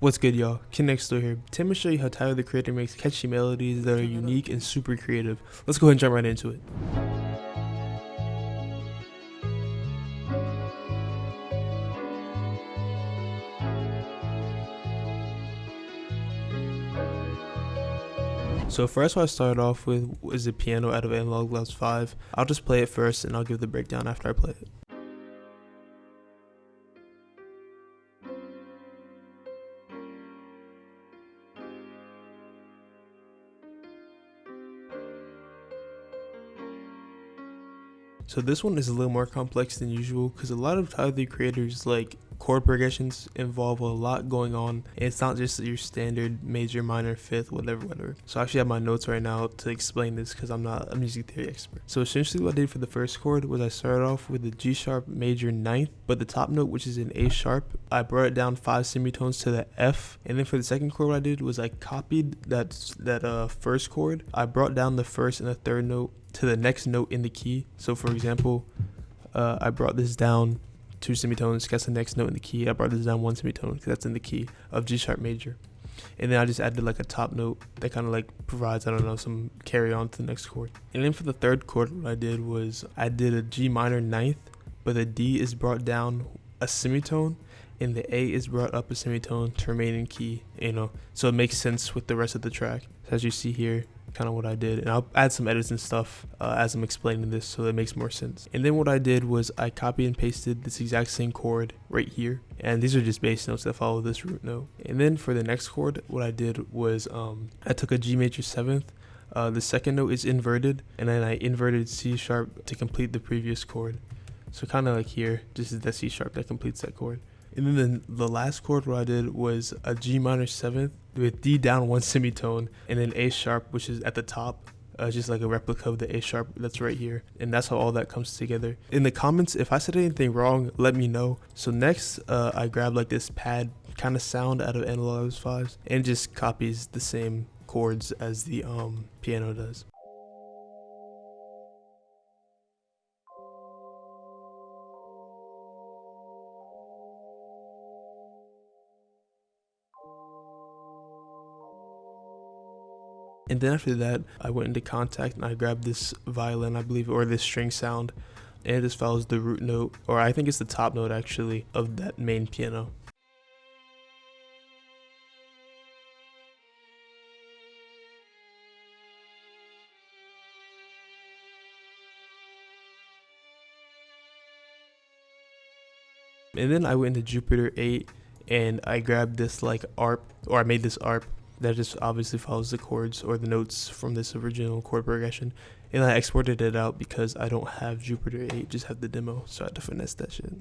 What's good, y'all? Kidnxtdoor here. Today I'm going to show you how Tyler the Creator makes catchy melodies that are unique and super creative. Let's go ahead and jump right into it. So first what I started off with was a piano out of Analog Labs 5. I'll just play it first and I'll give the breakdown after I play it. So this one is a little more complex than usual because a lot of Tyler the Creator's chord progressions involve a lot going on, and it's not just your standard major, minor, fifth, whatever. So I actually have my notes right now to explain this because I'm not a music theory expert. So essentially what I did for the first chord was I started off with the G sharp major ninth, but the top note, which is an A sharp, I brought it down 5 semitones to the F. And then for the second chord, what I did was I copied that first chord. I brought down the first and the third note to the next note in the key. So for example, I brought this down 2 semitones, that's the next note in the key. I brought this down 1 semitone because that's in the key of G sharp major. And then I just added a top note that kind of provides, I don't know, some carry on to the next chord. And then for the third chord, what I did was I did a G minor ninth, but the D is brought down a semitone and the A is brought up a semitone to remain in key, so it makes sense with the rest of the track. So as you see here, kind of what I did, and I'll add some edits and stuff as I'm explaining this so it makes more sense. And then what I did was I copied and pasted this exact same chord right here, and these are just bass notes that follow this root note. And then for the next chord, what I did was I took a G major 7th, the second note is inverted, and then I inverted C sharp to complete the previous chord. So kind of here, this is the C sharp that completes that chord. And then the last chord what I did was a G minor 7th with D down 1 semitone and then A sharp, which is at the top, just like a replica of the A sharp that's right here. And that's how all that comes together. In the comments, if I said anything wrong, let me know. So next, I grabbed this pad kind of sound out of Analog Labs 5 and just copies the same chords as the piano does. And then after that, I went into Contact and I grabbed this violin, I believe, or this string sound, and it just follows the root note, or I think it's the top note actually, of that main piano. And then I went into Jupiter 8 and I grabbed this ARP, or I made this ARP that just obviously follows the chords or the notes from this original chord progression, and I exported it out because I don't have Jupiter 8, just have the demo, so I had to finesse that shit.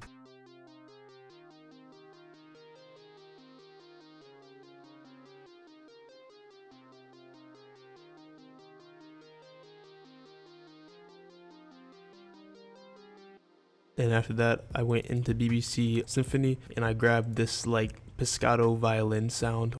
And after that, I went into BBC Symphony and I grabbed this piscato violin sound.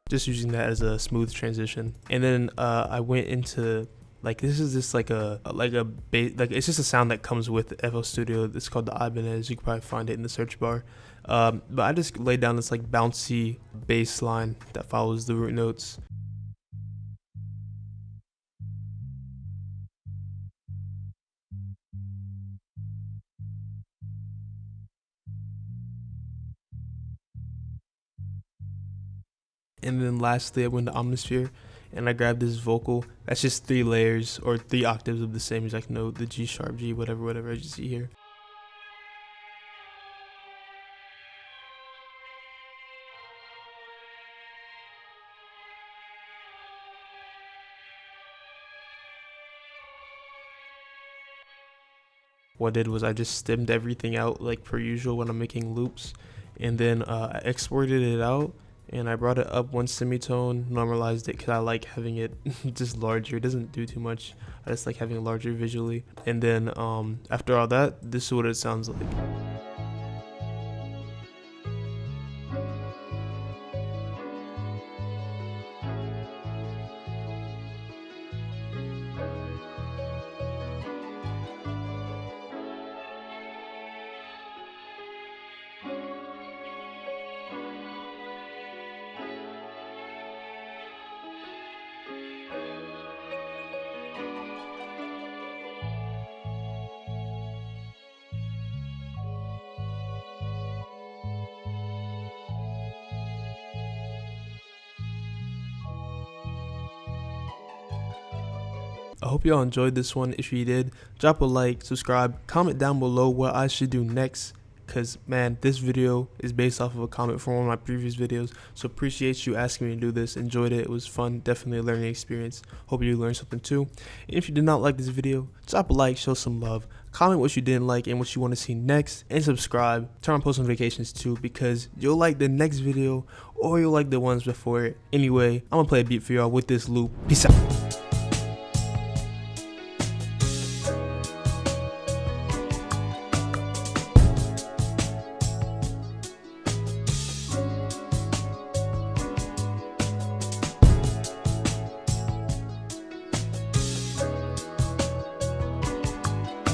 Just using that as a smooth transition. And then I went into this is just it's just a sound that comes with FL Studio. It's called the Ibanez. You can probably find it in the search bar. But I just laid down this bouncy bass line that follows the root notes. And then lastly, I went to Omnisphere and I grabbed this vocal. That's just 3 layers or 3 octaves of the same exact note, the G sharp, G, whatever as you see here. What I did was I just stemmed everything out per usual when I'm making loops, and then I exported it out and I brought it up 1 semitone, normalized it because I like having it just larger. It doesn't do too much. I just like having it larger visually. And then after all that, this is what it sounds like. I hope y'all enjoyed this one. If you did, drop a like, subscribe, comment down below what I should do next. Cause man, this video is based off of a comment from one of my previous videos. So appreciate you asking me to do this. Enjoyed it. It was fun. Definitely a learning experience. Hope you learned something too. And if you did not like this video, drop a like, show some love, comment what you didn't like and what you want to see next, and subscribe. Turn on post notifications too, because you'll like the next video or you'll like the ones before it. Anyway, I'm gonna play a beat for y'all with this loop. Peace out.